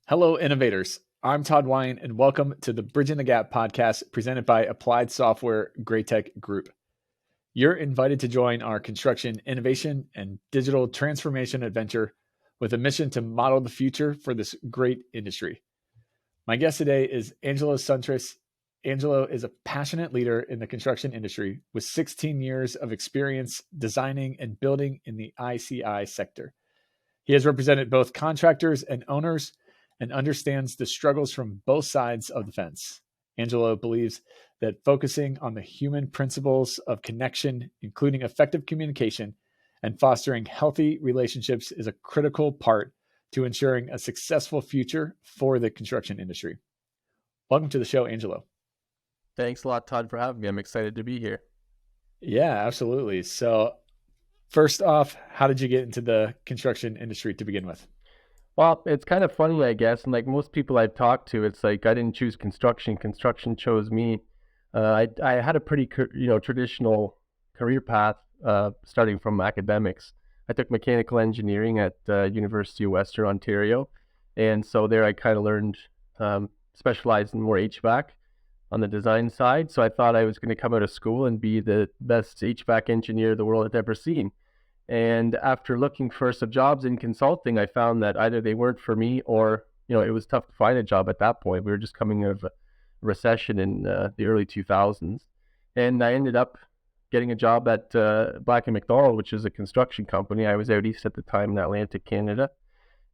Hello, innovators. I'm Todd Wine, and welcome to the Bridging the Gap podcast presented by Applied Software Greatech Group. You're invited to join our construction innovation and digital transformation adventure with a mission to model the future for this great industry. My guest today is Angelo Suntres. Angelo is a passionate leader in the construction industry with 16 years of experience designing and building in the ICI sector. He has represented both contractors and owners and understands the struggles from both sides of the fence. Angelo believes that focusing on the human principles of connection, including effective communication and fostering healthy relationships, is a critical part to ensuring a successful future for the construction industry. Welcome to the show, Angelo. Thanks a lot, Todd, for having me. I'm excited to be here. Yeah, absolutely. So first off, how did you get into the construction industry to begin with? Well, it's kind of funny, I guess. And like most people I've talked to, it's like I didn't choose construction. Construction chose me. I had a pretty traditional career path starting from academics. I took mechanical engineering at University of Western Ontario, and so there I kind of learned specialized in more HVAC on the design side. So I thought I was going to come out of school and be the best HVAC engineer the world had ever seen. And after looking for some jobs in consulting, I found that either they weren't for me or, it was tough to find a job at that point. We were just coming out of a recession in the early 2000s. And I ended up getting a job at Black & McDonald, which is a construction company. I was out east at the time in Atlantic, Canada.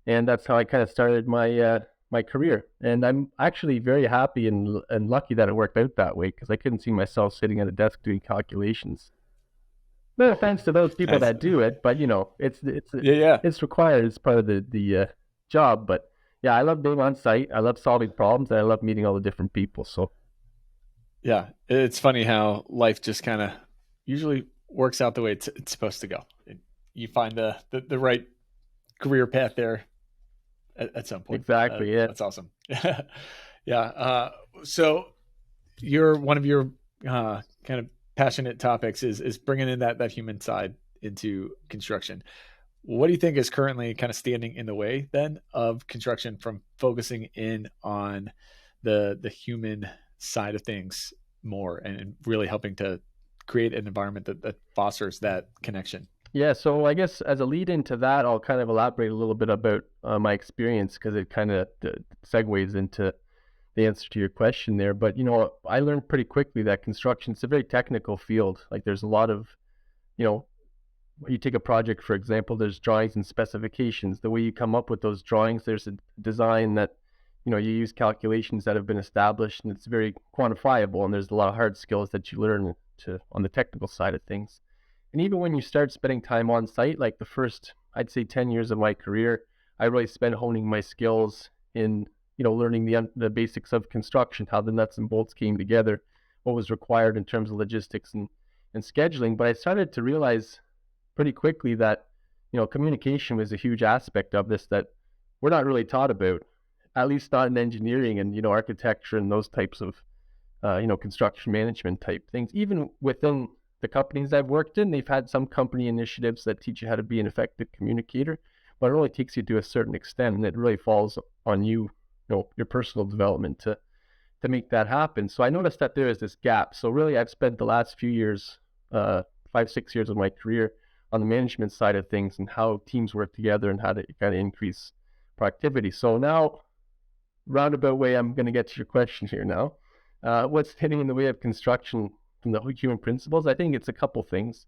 And that's how I kind of started my career. And I'm actually very happy and lucky that it worked out that way, because I couldn't see myself sitting at a desk doing calculations. No offense to those people that do it, but it's required. It's part of the job. But yeah, I love being on site. I love solving problems, and I love meeting all the different people. So yeah, it's funny how life just kind of usually works out the way it's supposed to go. You find the right career path there at some point. Exactly. Yeah, that's awesome. Yeah. So one of your kind of passionate topics is bringing in that human side into construction. What do you think is currently kind of standing in the way then of construction from focusing in on the human side of things more and really helping to create an environment that fosters that connection? Yeah, so I guess as a lead into that, I'll kind of elaborate a little bit about my experience, because it kind of segues into the answer to your question there. But, I learned pretty quickly that construction is a very technical field. Like there's a lot of, you take a project, for example, there's drawings and specifications. The way you come up with those drawings, there's a design that, you use calculations that have been established, and it's very quantifiable. And there's a lot of hard skills that you learn on the technical side of things. And even when you start spending time on site, like the first, I'd say 10 years of my career, I really spent honing my skills in learning the basics of construction, how the nuts and bolts came together, what was required in terms of logistics and scheduling. But I started to realize pretty quickly that, communication was a huge aspect of this that we're not really taught about, at least not in engineering and, architecture and those types of, construction management type things. Even within the companies I've worked in, they've had some company initiatives that teach you how to be an effective communicator, but it only takes you to a certain extent, and it really falls on you, your personal development to make that happen. So I noticed that there is this gap. So really, I've spent the last few years, 5-6 years of my career on the management side of things and how teams work together and how to kind of increase productivity. So now, roundabout way, I'm going to get to your question here now. What's standing in the way of construction from the human principles? I think it's a couple things.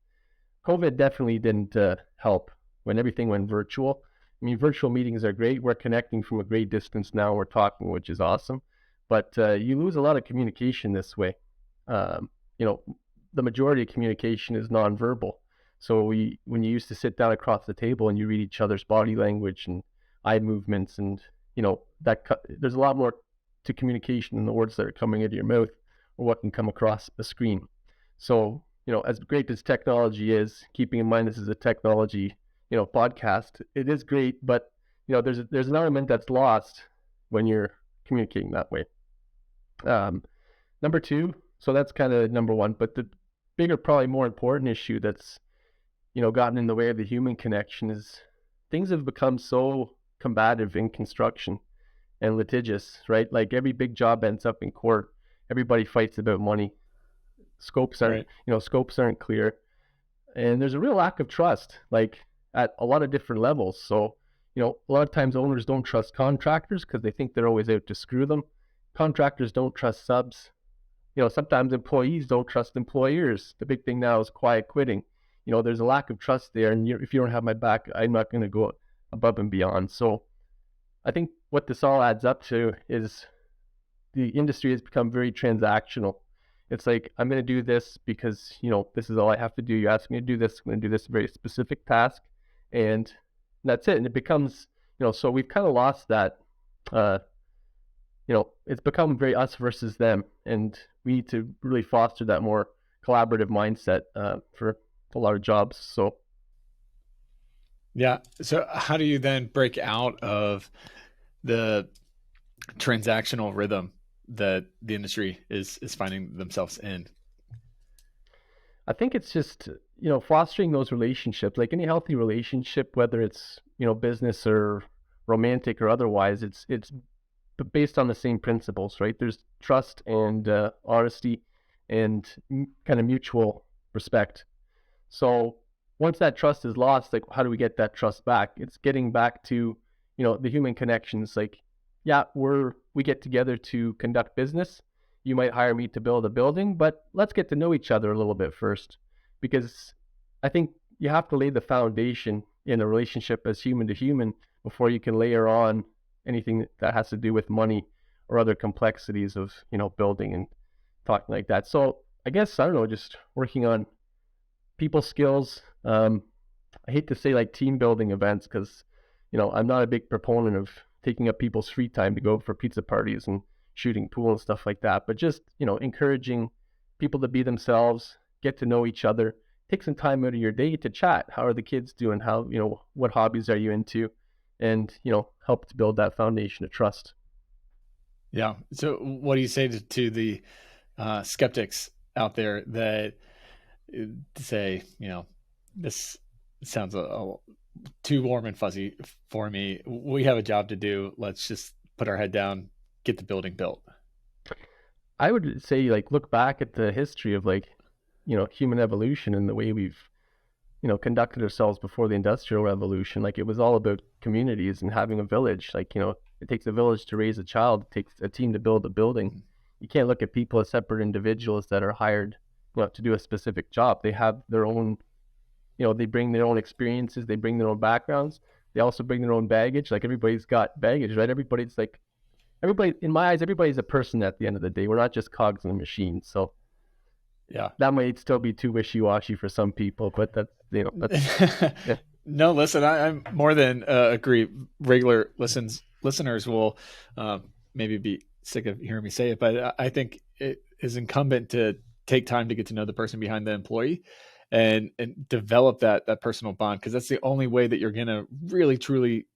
COVID definitely didn't help when everything went virtual. I mean, virtual meetings are great. We're connecting from a great distance now. We're talking, which is awesome. But you lose a lot of communication this way. The majority of communication is nonverbal. So when you used to sit down across the table and you read each other's body language and eye movements, and there's a lot more to communication than the words that are coming out of your mouth or what can come across the screen. So as great as technology is, keeping in mind this is a technology podcast, it is great, but there's an element that's lost when you're communicating that way. Number two, so that's kind of number one, but the bigger, probably more important issue that's gotten in the way of the human connection is things have become so combative in construction, and litigious, right? Like every big job ends up in court. Everybody fights about money. Scopes aren't, Right. scopes aren't clear, and there's a real lack of trust, like at a lot of different levels. So, a lot of times owners don't trust contractors because they think they're always out to screw them. Contractors don't trust subs. Sometimes employees don't trust employers. The big thing now is quiet quitting. There's a lack of trust there, and if you don't have my back, I'm not going to go above and beyond. So I think what this all adds up to is the industry has become very transactional. It's like, I'm going to do this because, this is all I have to do. You ask me to do this, I'm going to do this very specific task, and that's it. And it becomes, so we've kind of lost that, it's become very us versus them. And we need to really foster that more collaborative mindset for a lot of jobs. So, Yeah. So how do you then break out of the transactional rhythm that the industry is finding themselves in? I think it's just, fostering those relationships, like any healthy relationship, whether it's, business or romantic or otherwise, it's based on the same principles, right? There's trust and honesty and kind of mutual respect. So once that trust is lost, like, how do we get that trust back? It's getting back to, the human connections. Like, yeah, we get together to conduct business. You might hire me to build a building, but let's get to know each other a little bit first, because I think you have to lay the foundation in a relationship as human to human before you can layer on anything that has to do with money or other complexities of, building and talking like that. So I guess, I don't know, just working on people skills. I hate to say like team building events because, I'm not a big proponent of taking up people's free time to go for pizza parties and shooting pool and stuff like that. But just, encouraging people to be themselves, get to know each other, take some time out of your day to chat. How are the kids doing? How, what hobbies are you into? And, help to build that foundation of trust. Yeah. So what do you say to the skeptics out there that say, this sounds too warm and fuzzy for me. We have a job to do. Let's just put our head down, get the building built. I would say, like, look back at the history of, like, human evolution and the way we've, conducted ourselves before the Industrial Revolution. Like, it was all about communities and having a village. Like, it takes a village to raise a child. It takes a team to build a building. You can't look at people as separate individuals that are hired, to do a specific job. They have their own, they bring their own experiences. They bring their own backgrounds. They also bring their own baggage. Like, everybody's got baggage, right? Everybody, in my eyes, everybody's a person at the end of the day. We're not just cogs in a machine. So yeah, that might still be too wishy-washy for some people, but that's yeah. No, listen, I'm more than agree. Regular listeners will maybe be sick of hearing me say it, but I think it is incumbent to take time to get to know the person behind the employee and develop that personal bond, because that's the only way that you're going to really truly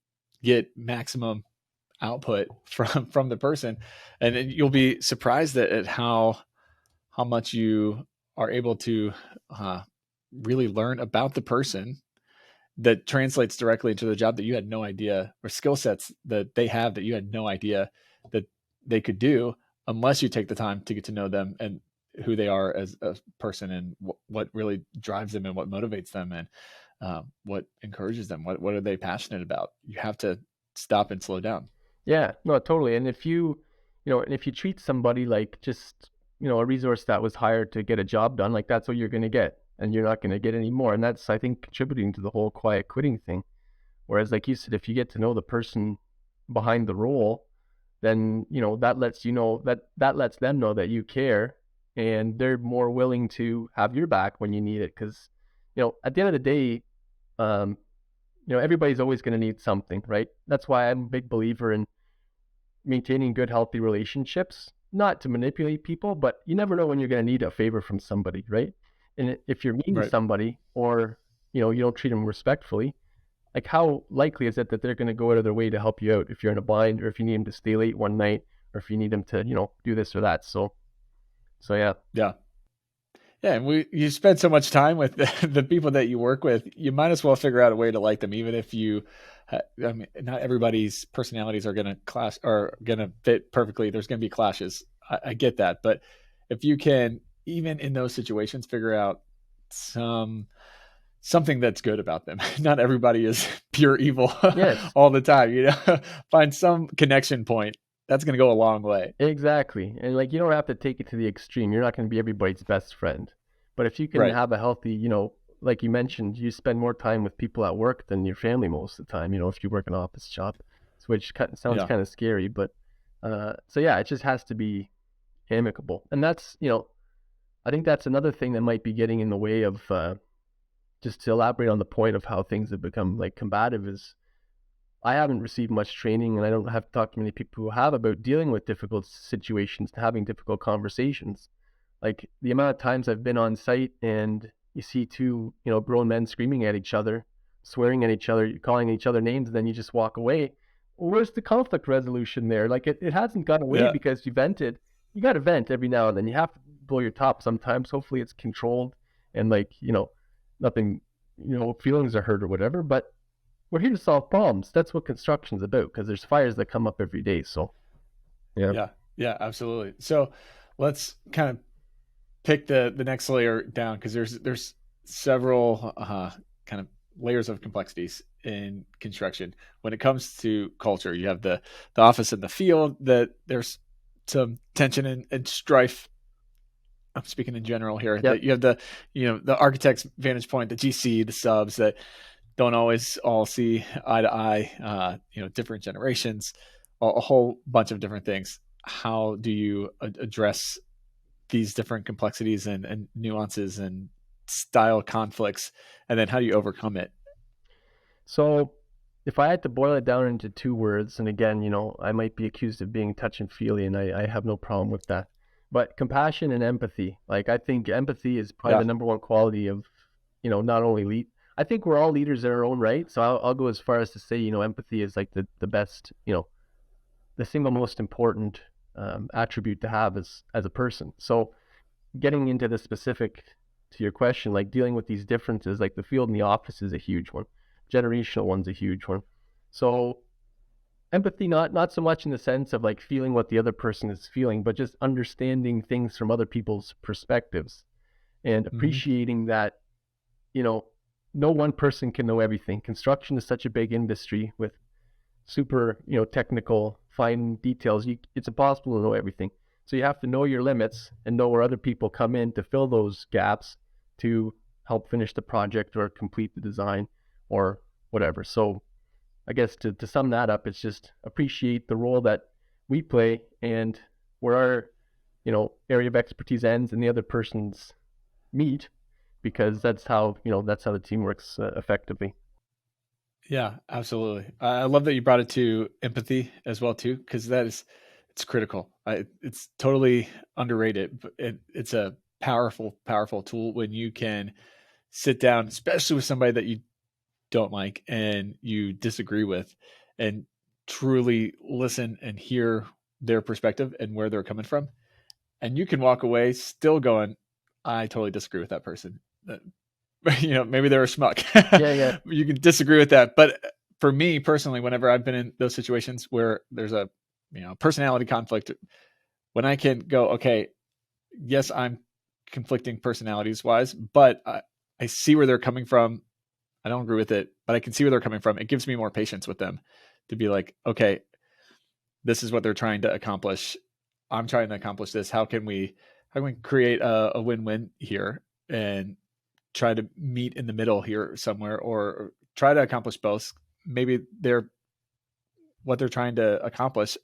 get maximum output from the person. And you'll be surprised at how much you are able to really learn about the person that translates directly into the job that you had no idea, or skill sets that they have that you had no idea that they could do, unless you take the time to get to know them and who they are as a person, and what really drives them and what motivates them, and what encourages them. What are they passionate about? You have to stop and slow down. Yeah, no, totally. And if if you treat somebody like just, a resource that was hired to get a job done, like, that's what you're going to get, and you're not going to get any more. And that's, I think, contributing to the whole quiet quitting thing. Whereas, like you said, if you get to know the person behind the role, then, that lets that lets them know that you care, and they're more willing to have your back when you need it. Because, at the end of the day, everybody's always going to need something, right? That's why I'm a big believer in maintaining good, healthy relationships, not to manipulate people, but you never know when you're going to need a favor from somebody, right? And if you're meeting Right. somebody, or, you don't treat them respectfully, like, how likely is it that they're going to go out of their way to help you out if you're in a bind, or if you need them to stay late one night, or if you need them to, do this or that. So yeah. Yeah. Yeah, and you spend so much time with the people that you work with, you might as well figure out a way to like them, even if you. I mean, not everybody's personalities are going to clash or going to fit perfectly. There's going to be clashes. I get that, but if you can, even in those situations, figure out something that's good about them. Not everybody is pure evil Yes, all the time. Find some connection point. That's going to go a long way. exactly. And like you don't have to take it to the extreme. You're not going to be everybody's best friend. But if you can Right. have a healthy, like you mentioned, you spend more time with people at work than your family most of the time, if you work an office job, which sounds Yeah. kind of scary, but so yeah, it just has to be amicable. And that's, I think that's another thing that might be getting in the way of just to elaborate on the point of how things have become like combative is I haven't received much training and I don't have talked to many people who have about dealing with difficult situations and having difficult conversations. Like the amount of times I've been on site and you see two, grown men screaming at each other, swearing at each other, calling each other names, and then you just walk away. Well, where's the conflict resolution there? Like it hasn't gone away Yeah. because you vented. You got to vent every now and then. You have to blow your top sometimes. Hopefully it's controlled and like, nothing, feelings are hurt or whatever. But we're here to solve problems. That's what construction's about because there's fires that come up every day. So, yeah. Yeah. Yeah. Absolutely. So let's kind of pick the next layer down because there's several kind of layers of complexities in construction. When it comes to culture, you have the office and the field. That there's some tension and strife. I'm speaking in general here. That Yep. you have the architect's vantage point, the GC, the subs that don't always all see eye to eye. Different generations, a whole bunch of different things. How do you address these different complexities and nuances and style conflicts, and then how do you overcome it? So if I had to boil it down into two words, and again, I might be accused of being touch and feely, and I have no problem with that. But compassion and empathy. Like I think empathy is probably Yeah. the number one quality of, not only lead. I think we're all leaders in our own right. So I'll go as far as to say, empathy is like the best, the single most important attribute to have as a person. So getting into the specific to your question, like dealing with these differences, like the field and the office is a huge one. Generational one's a huge one. So empathy, not so much in the sense of like feeling what the other person is feeling, but just understanding things from other people's perspectives and Hmm. appreciating that, you know, no one person can know everything. Construction is such a big industry with super, technical, fine details. It's impossible to know everything. So you have to know your limits and know where other people come in to fill those gaps to help finish the project or complete the design or whatever. So I guess to sum that up, it's just appreciate the role that we play and where our, area of expertise ends and the other person's meet, because that's how the team works effectively. Yeah, absolutely. I love that you brought it to empathy as well too, because it's critical. It's totally underrated, but it's a powerful tool when you can sit down, especially with somebody that you don't like and you disagree with, and truly listen and hear their perspective and where they're coming from. And you can walk away still going, I totally disagree with that person. Maybe they're a schmuck. Yeah, yeah. You can disagree with that. But for me personally, whenever I've been in those situations where there's a personality conflict, when I can go, okay, yes, I'm conflicting personalities wise, but I see where they're coming from. I don't agree with it, but I can see where they're coming from. It gives me more patience with them to be like, okay, this is what they're trying to accomplish. I'm trying to accomplish this. How can we create a win-win here and try to meet in the middle here somewhere, or try to accomplish both? Maybe what they're trying to accomplish,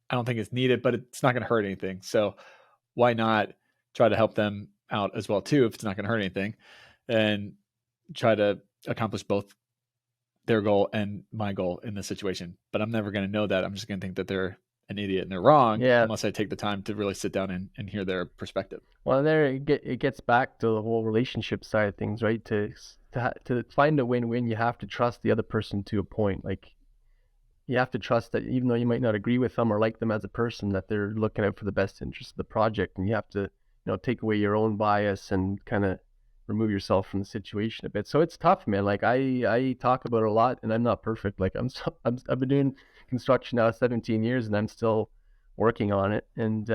I don't think it's needed, but it's not going to hurt anything. So why not try to help them out as well too if it's not going to hurt anything, and try to accomplish both their goal and my goal in this situation. But I'm never going to know that. I'm just going to think that they're an idiot and they're wrong Yeah. unless I take the time to really sit down and hear their perspective. Well, there it gets back to the whole relationship side of things, right? To find a win-win, you have to trust the other person to a point. Like you have to trust that even though you might not agree with them or like them as a person, that they're looking out for the best interest of the project, and you have to take away your own bias and kind of remove yourself from the situation a bit. So it's tough, man. Like I talk about it a lot, and I'm not perfect. Like I've been doing construction now 17 years, and I'm still working on it. And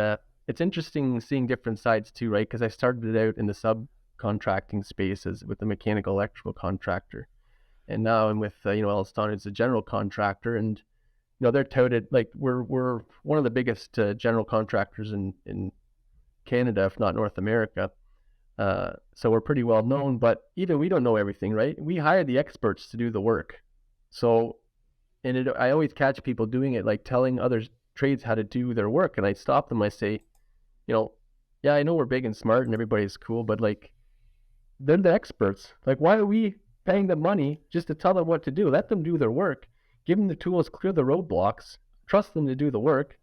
it's interesting seeing different sides too, right? Because I started out in the subcontracting spaces with the mechanical electrical contractor, and now I'm with EllisDon as a general contractor, and they're touted like we're one of the biggest general contractors in Canada, if not North America. So we're pretty well known, but even we don't know everything, right? We hire the experts to do the work. So, I always catch people doing it, like telling other trades how to do their work, and I stop them. I say, yeah, I know we're big and smart and everybody's cool, but like they're the experts. Like, why are we paying them money just to tell them what to do? Let them do their work. Give them the tools, clear the roadblocks, trust them to do the work.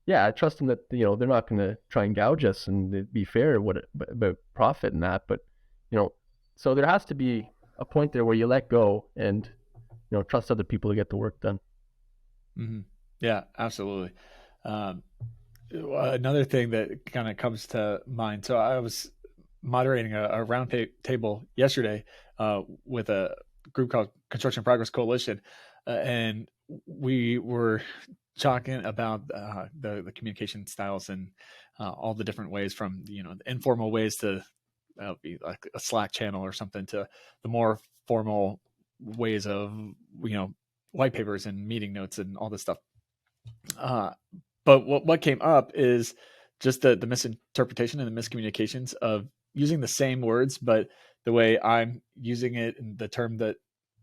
Yeah, I trust them that they're not going to try and gouge us and be fair about profit and that. But so there has to be a point there where you let go and trust other people to get the work done. Mm-hmm. Yeah, absolutely. Another thing that kind of comes to mind. So I was moderating a round table yesterday with a group called Construction Progress Coalition, and we were talking about the communication styles and all the different ways, from the informal ways to be like a Slack channel or something, to the more formal ways of white papers and meeting notes and all this stuff. But what came up is just the misinterpretation and the miscommunications of using the same words, but the way I'm using it and the term that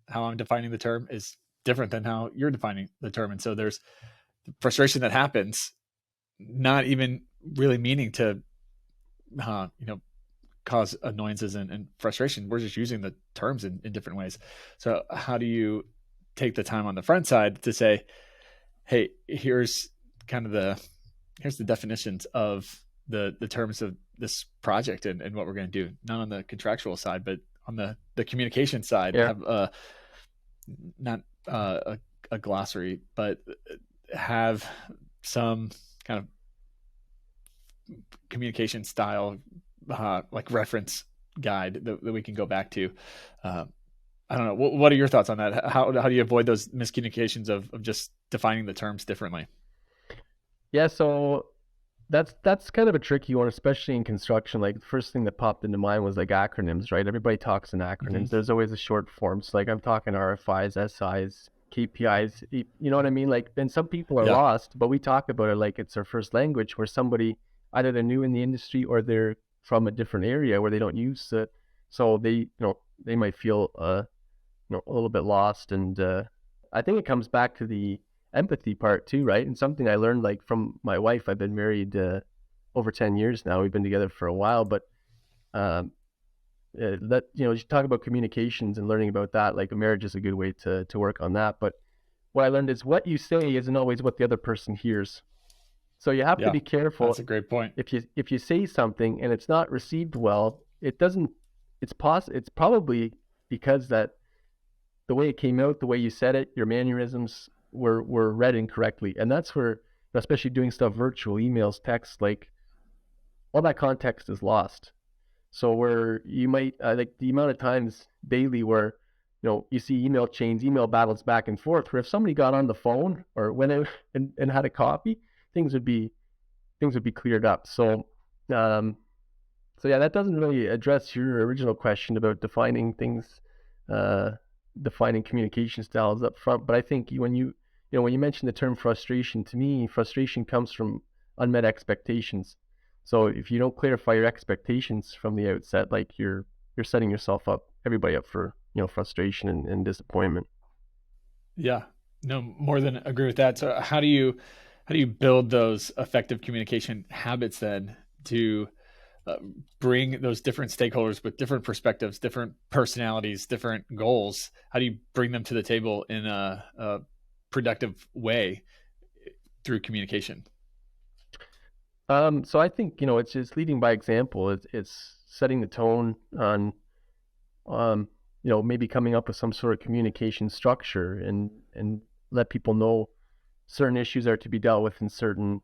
how I'm defining the term is different than how you're defining the term. And so there's frustration that happens, not even really meaning to, cause annoyances and frustration. We're just using the terms in different ways. So how do you take the time on the front side to say, hey, here's the definitions of the terms of this project and what we're going to do, not on the contractual side, but on the communication side. Yeah. Have not a glossary, but have some kind of communication style, like reference guide that we can go back to. I don't know. What are your thoughts on that? How do you avoid those miscommunications of just defining the terms differently? Yeah, so that's kind of a tricky one, especially in construction. Like the first thing that popped into mind was like acronyms, right? Everybody talks in acronyms. Mm-hmm. There's always a short form. So like I'm talking RFIs, SIs, KPIs, you know what I mean? Like, then some people are Yeah. lost, but we talk about it like it's our first language, where somebody, either they're new in the industry or they're from a different area where they don't use it. So they might feel, a little bit lost. And I think it comes back to the empathy part too, right? And something I learned like from my wife. I've been married over 10 years now. We've been together for a while, but that you talk about communications and learning about that. Like a marriage is a good way to work on that. But what I learned is what you say isn't always what the other person hears. So you have to Yeah. be careful. That's a great point. If you say something and it's not received well, it's probably because that the way it came out, the way you said it, your mannerisms were read incorrectly. And that's where, especially doing stuff virtual, emails, text, like all that context is lost. So where you might like the amount of times daily where you see email chains, email battles back and forth, where if somebody got on the phone or went out and had a copy, things would be cleared up. So yeah, that doesn't really address your original question about defining things, defining communication styles up front. But I think when you mention the term frustration, to me, frustration comes from unmet expectations. So if you don't clarify your expectations from the outset, like you're setting everybody up for frustration and disappointment. Yeah. No, more than agree with that. So how do you build those effective communication habits then to bring those different stakeholders with different perspectives, different personalities, different goals? How do you bring them to the table in a productive way through communication? So I think it's just leading by example. It's setting the tone on, maybe coming up with some sort of communication structure and let people know certain issues are to be dealt with in certain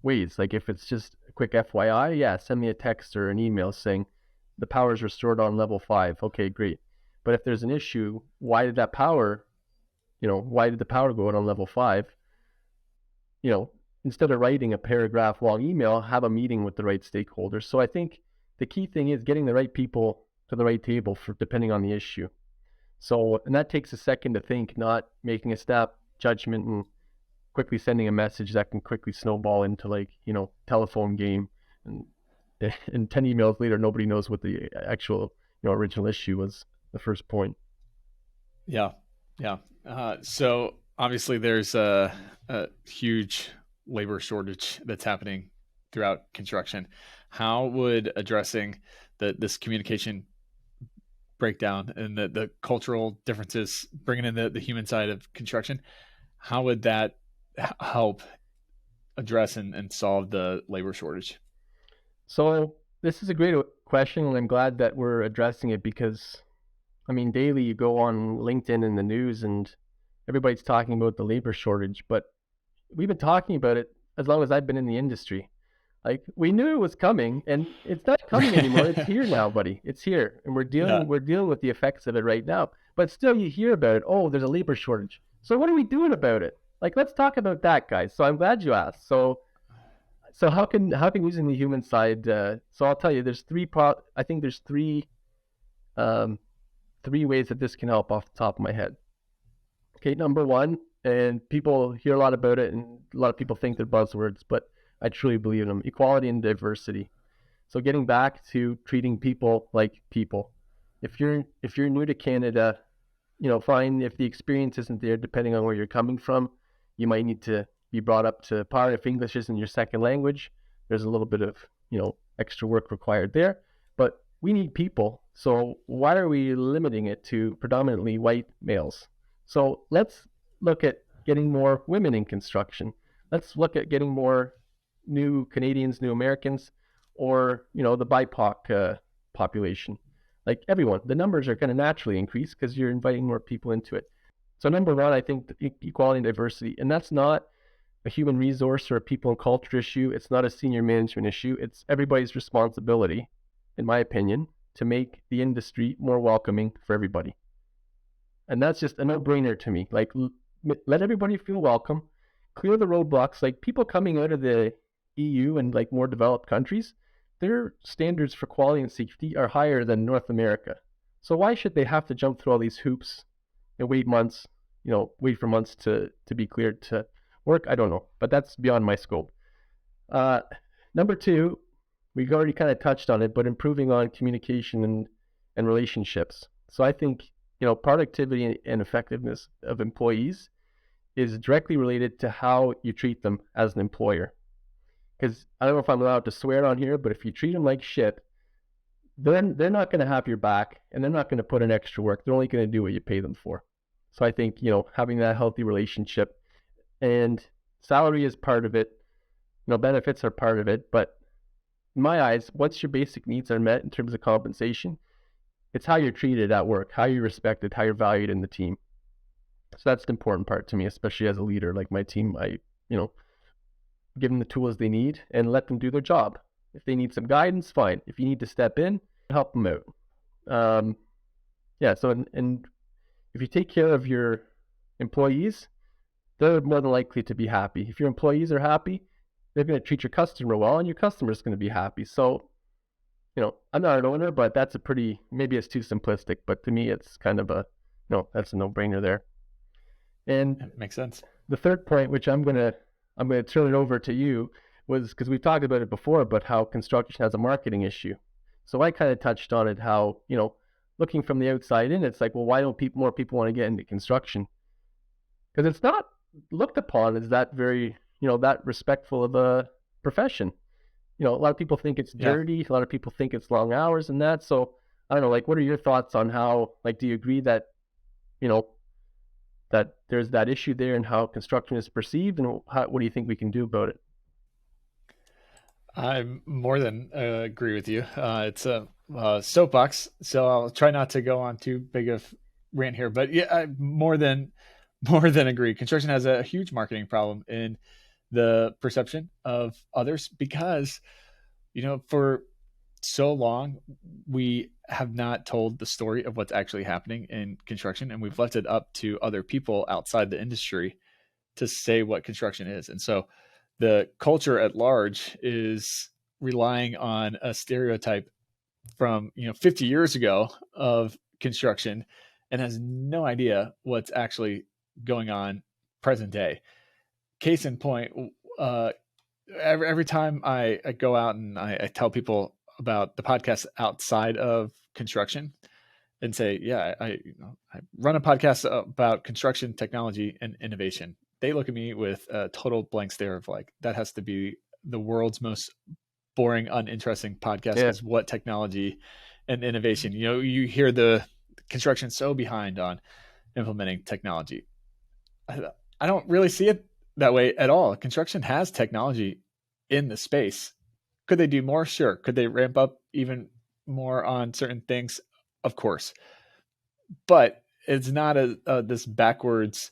ways. Like if it's just a quick FYI, yeah, send me a text or an email saying the power is restored on level 5. Okay, great. But if there's an issue, why did the power go out on level 5? Instead of writing a paragraph long email, have a meeting with the right stakeholders. So I think the key thing is getting the right people to the right table for depending on the issue. So, and that takes a second to think, not making a snap judgment and quickly sending a message that can quickly snowball into telephone game, and 10 emails later, nobody knows what the actual original issue was, the first point. Yeah. So obviously there's a huge labor shortage that's happening throughout construction. How would addressing this communication breakdown and the cultural differences, bringing in the human side of construction, how would that help address and solve the labor shortage? So this is a great question, and I'm glad that we're addressing it because, daily you go on LinkedIn and the news and everybody's talking about the labor shortage, but we've been talking about it as long as I've been in the industry. Like, we knew it was coming, and it's not coming anymore. It's here now, buddy. It's here, and we're dealing with the effects of it right now. But still, you hear about it. Oh, there's a labor shortage. So what are we doing about it? Like, let's talk about that, guys. So I'm glad you asked. So how can using the human side? So I'll tell you, there's three ways that this can help off the top of my head. Okay, number one, and people hear a lot about it, and a lot of people think they're buzzwords, but I truly believe in them: equality and diversity. So getting back to treating people like people. If you're new to Canada, fine. If the experience isn't there, depending on where you're coming from, you might need to be brought up to par. If English isn't your second language, there's a little bit of extra work required there. But we need people. So why are we limiting it to predominantly white males? So let's look at getting more women in construction. Let's look at getting more new Canadians, new Americans, or the BIPOC population. Like, everyone, the numbers are going to naturally increase because you're inviting more people into it. So number one, I think equality and diversity, and that's not a human resource or a people and culture issue. It's not a senior management issue. It's everybody's responsibility, in my opinion, to make the industry more welcoming for everybody. And that's just a no-brainer to me. Like, let everybody feel welcome, clear the roadblocks. Like, people coming out of the EU and more developed countries, their standards for quality and safety are higher than North America. So why should they have to jump through all these hoops and wait for months to be cleared to work? I don't know, but that's beyond my scope. Number two, we've already kind of touched on it, but improving on communication and relationships. So I think productivity and effectiveness of employees is directly related to how you treat them as an employer. Because I don't know if I'm allowed to swear on here, but if you treat them like shit, then they're not going to have your back, and they're not going to put in extra work. They're only going to do what you pay them for. So I think having that healthy relationship, and salary is part of it. Benefits are part of it. But in my eyes, once your basic needs are met in terms of compensation, it's how you're treated at work, how you're respected, how you're valued in the team. So that's the important part to me, especially as a leader. Like, my team, I give them the tools they need and let them do their job. If they need some guidance, fine. If you need to step in, help them out. So and if you take care of your employees, they're more than likely to be happy. If your employees are happy, they're going to treat your customer well, and your customer's going to be happy. So, I'm not an owner, but that's maybe it's too simplistic, but to me, it's kind of that's a no-brainer there. And it makes sense. The third point, which I'm going to turn it over to you, was because we've talked about it before, but how construction has a marketing issue. So I kind of touched on it, how, looking from the outside in, it's like, well, why don't more people want to get into construction? Because it's not looked upon as that very, that respectful of a profession. A lot of people think it's dirty. A lot of people think it's long hours and that. So I don't know, what are your thoughts on how, do you agree that, that there's that issue there and how construction is perceived, and what do you think we can do about it? I more than agree with you. It's a soapbox, so I'll try not to go on too big of rant here. But yeah, I more than agree. Construction has a huge marketing problem in the perception of others because For so long, we have not told the story of what's actually happening in construction, and we've left it up to other people outside the industry to say what construction is. And so the culture at large is relying on a stereotype from 50 years ago of construction and has no idea what's actually going on present day. Case in point, uh, every time I go out and I tell people about the podcast outside of construction and say, yeah, I run a podcast about construction technology and innovation. They look at me with a total blank stare of like, that has to be the world's most boring, uninteresting podcast Yeah. because what technology and innovation? You hear the construction so behind on implementing technology. I don't really see it that way at all. Construction has technology in the space. Could they do more? Sure. Could they ramp up even more on certain things? Of course. But it's not this backwards,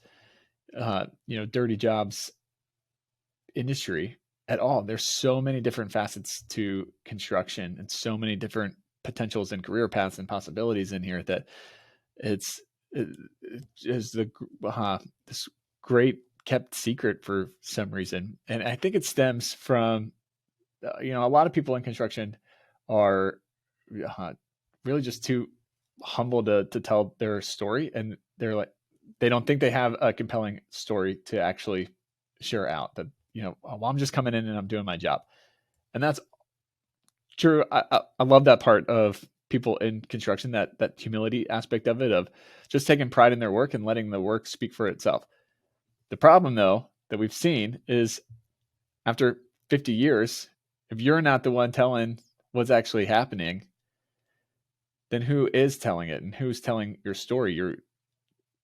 dirty jobs industry at all. There's so many different facets to construction and so many different potentials and career paths and possibilities in here that it is this great kept secret for some reason. And I think it stems from, a lot of people in construction are really just too humble to tell their story. And they don't think they have a compelling story to actually share out that, well, I'm just coming in and I'm doing my job. And that's true. I love that part of people in construction, that humility aspect of it, of just taking pride in their work and letting the work speak for itself. The problem, though, that we've seen is after 50 years, if you're not the one telling what's actually happening, then who is telling it and who's telling your story?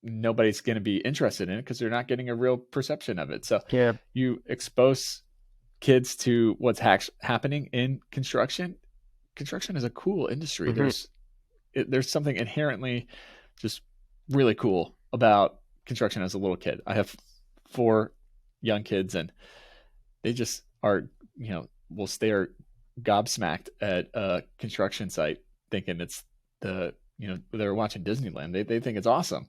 Nobody's going to be interested in it because they're not getting a real perception of it. So Yeah. you expose kids to what's happening in construction. Construction is a cool industry. Mm-hmm. There's something inherently just really cool about construction as a little kid. I have 4 young kids and they just are, will stare gobsmacked at a construction site thinking it's they're watching Disneyland. They think it's awesome.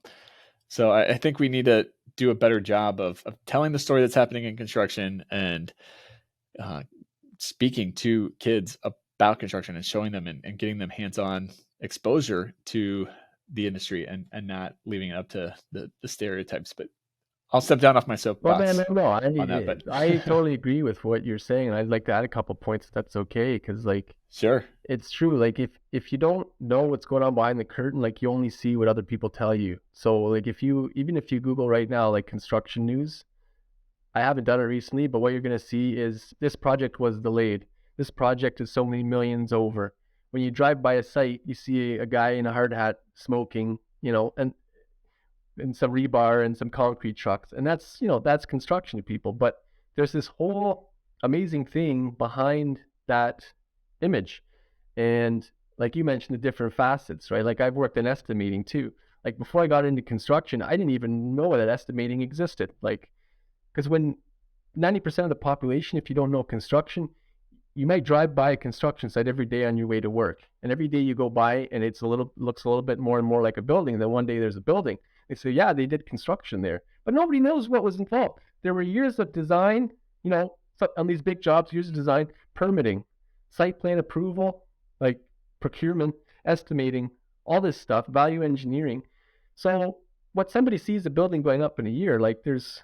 So I think we need to do a better job of telling the story that's happening in construction and speaking to kids about construction and showing them and getting them hands-on exposure to the industry and not leaving it up to the stereotypes. But I'll step down off my Well, soapbox man, no, on that. But I totally agree with what you're saying. And I'd like to add a couple points if that's okay, because sure. it's true. Like if you don't know what's going on behind the curtain, like you only see what other people tell you. So like even if you Google right now, like construction news, I haven't done it recently, but what you're going to see is this project was delayed. This project is so many millions over. When you drive by a site, you see a guy in a hard hat smoking, and some rebar and some concrete trucks. And that's construction to people. But there's this whole amazing thing behind that image. And like you mentioned, the different facets, right? Like I've worked in estimating too. Like before I got into construction, I didn't even know that estimating existed. Like, because when 90% of the population, if you don't know construction, you might drive by a construction site every day on your way to work. And every day you go by and looks a little bit more and more like a building. And then one day there's a building. They say, yeah, they did construction there. But nobody knows what was involved. There were years of design, on these big jobs, years of design, permitting, site plan approval, like procurement, estimating, all this stuff, value engineering. So what somebody sees a building going up in a year, like there's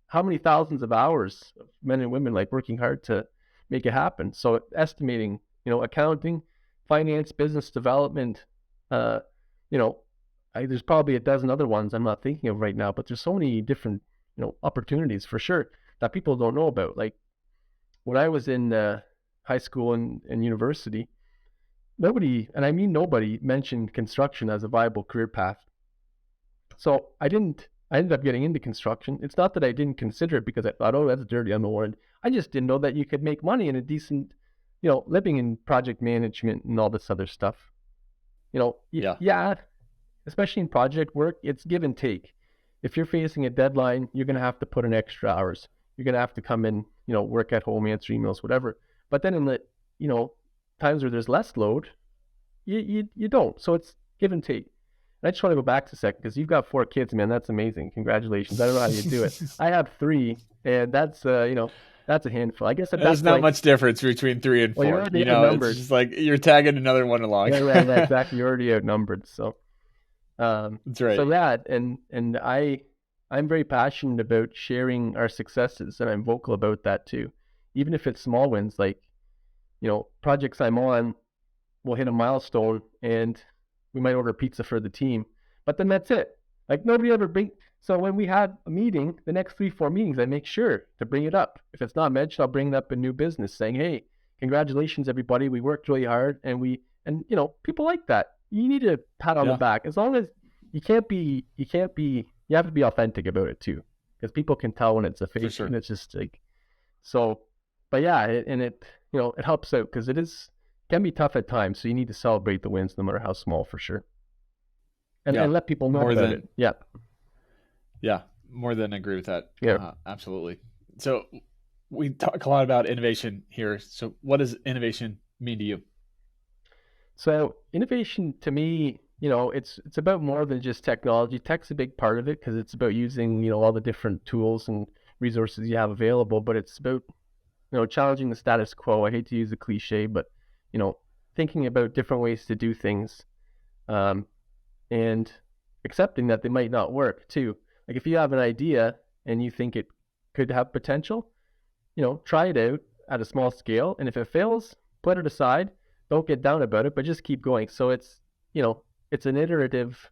how many thousands of hours of men and women like working hard to make it happen. So estimating, accounting, finance, business development, there's probably a dozen other ones I'm not thinking of right now, but there's so many different, opportunities for sure that people don't know about. Like when I was in high school and university, nobody, and I mean nobody, mentioned construction as a viable career path. So I ended up getting into construction. It's not that I didn't consider it because I thought, oh, that's dirty, I'm no. I just didn't know that you could make money in a decent, living in project management and all this other stuff. Yeah, especially in project work, it's give and take. If you're facing a deadline, you're going to have to put in extra hours. You're going to have to come in, work at home, answer emails, whatever. But then in the times where there's less load, you don't. So it's give and take. And I just want to go back to a second because you've got 4 kids, man. That's amazing. Congratulations. I don't know how you do it. I have 3, and that's that's a handful. I guess at There's that not point, much difference between 3 and 4. well, you're already It's outnumbered. just like you're tagging another one along. Yeah, exactly. You're already outnumbered. So, That's right. so that and I'm very passionate about sharing our successes, and I'm vocal about that too, even if it's small wins. Like, projects I'm on will hit a milestone, and we might order pizza for the team, but then that's it. Like nobody ever bring. So when we had a meeting, the next 3-4 meetings, I make sure to bring it up. If it's not mentioned, I'll bring it up in new business, saying, "Hey, congratulations, everybody! We worked really hard, and people like that. You need a pat on the back. As long as you have to be authentic about it too, because people can tell when it's a fake, sure. and it's just like so. But yeah, it helps out because it can be tough at times. So you need to celebrate the wins, no matter how small, for sure. And let people know about it. Yeah. Yeah, more than agree with that. Yeah. Absolutely. So we talk a lot about innovation here. So what does innovation mean to you? So innovation to me, it's about more than just technology. Tech's a big part of it because it's about using, all the different tools and resources you have available, but it's about, challenging the status quo. I hate to use a cliche, but, thinking about different ways to do things, and accepting that they might not work too. Like if you have an idea and you think it could have potential, try it out at a small scale. And if it fails, put it aside. Don't get down about it, but just keep going. So it's an iterative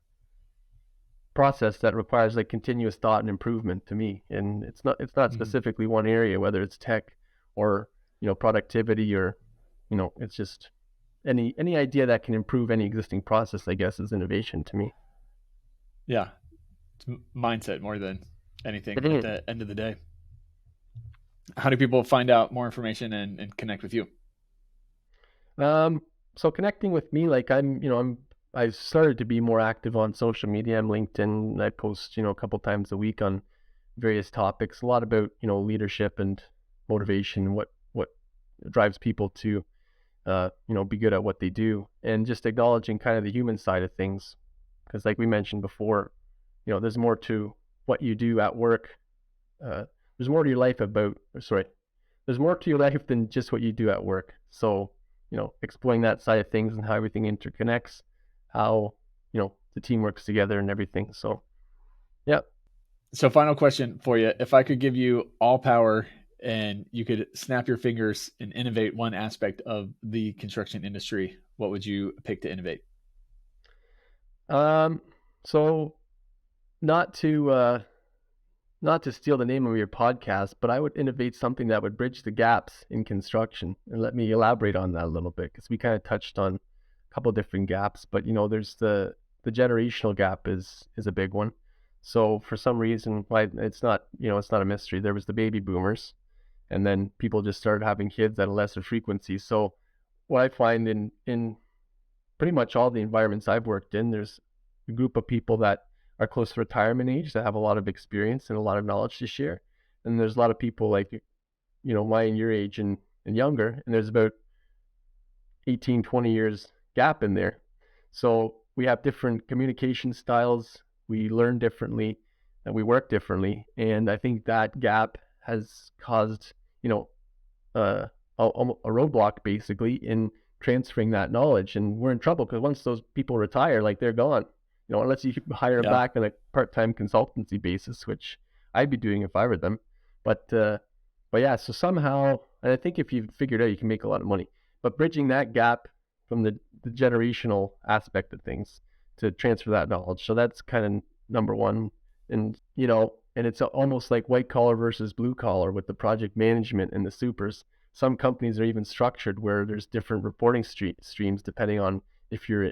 process that requires like continuous thought and improvement to me. And it's not specifically one area, whether it's tech or, productivity or, it's just any idea that can improve any existing process, I guess, is innovation to me. Yeah. It's mindset more than anything at the end of the day. How do people find out more information and connect with you? So connecting with me, like I've started to be more active on social media. I'm LinkedIn. I post, a couple times a week on various topics, a lot about, leadership and motivation, what drives people to, be good at what they do, and just acknowledging kind of the human side of things. Because like we mentioned before, there's more to what you do at work. There's more to your life there's more to your life than just what you do at work. So, exploring that side of things and how everything interconnects, how, the team works together and everything. So, yeah. So final question for you. If I could give you all power and you could snap your fingers and innovate one aspect of the construction industry, what would you pick to innovate? So not to steal the name of your podcast, but I would innovate something that would bridge the gaps in construction. And let me elaborate on that a little bit, because we kind of touched on a couple of different gaps, but there's the generational gap is a big one. So for some reason, it's not a mystery. There was the baby boomers, and then people just started having kids at a lesser frequency. So what I find in pretty much all the environments I've worked in, there's a group of people that are close to retirement age that have a lot of experience and a lot of knowledge to share. And there's a lot of people like, my and your age and younger, and there's about 18, 20 years gap in there. So we have different communication styles, we learn differently, and we work differently. And I think that gap has caused, a roadblock basically in transferring that knowledge. And we're in trouble because once those people retire, like they're gone. Unless you hire them back on a part-time consultancy basis, which I'd be doing if I were them. But yeah, so somehow, and I think if you figure it out, you can make a lot of money. But bridging that gap from the generational aspect of things to transfer that knowledge. So that's kind of number one. And, and it's almost like white collar versus blue collar with the project management and the supers. Some companies are even structured where there's different reporting streams depending on if you're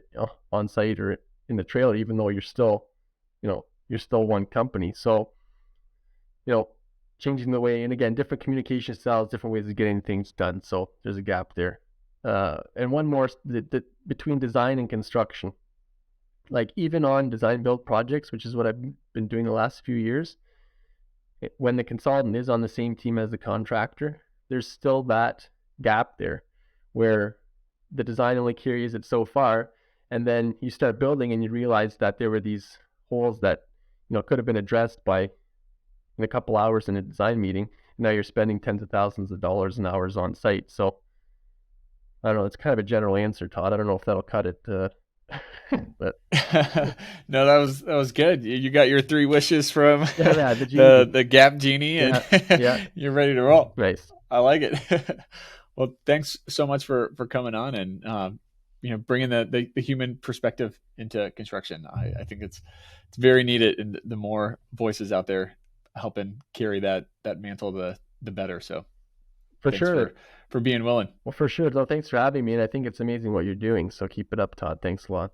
on site or in the trailer, even though you're still one company. So, changing the way, and again, different communication styles, different ways of getting things done. So there's a gap there. And one more, between design and construction, like even on design build projects, which is what I've been doing the last few years, when the consultant is on the same team as the contractor, there's still that gap there where the design only carries it so far, and then you start building and you realize that there were these holes that could have been addressed by in a couple hours in a design meeting. Now you're spending tens of thousands of dollars and hours on site. So I don't know. It's kind of a general answer, Todd. I don't know if that'll cut it, but no, that was good. You got your 3 wishes from the Gap Genie, and you're ready to roll. Nice. I like it. Well, thanks so much for coming on and bringing the human perspective into construction. I think it's very needed, and the more voices out there helping carry that mantle, the better. So thanks for being willing. Well, for sure. No, thanks for having me, and I think it's amazing what you're doing. So keep it up, Todd. Thanks a lot.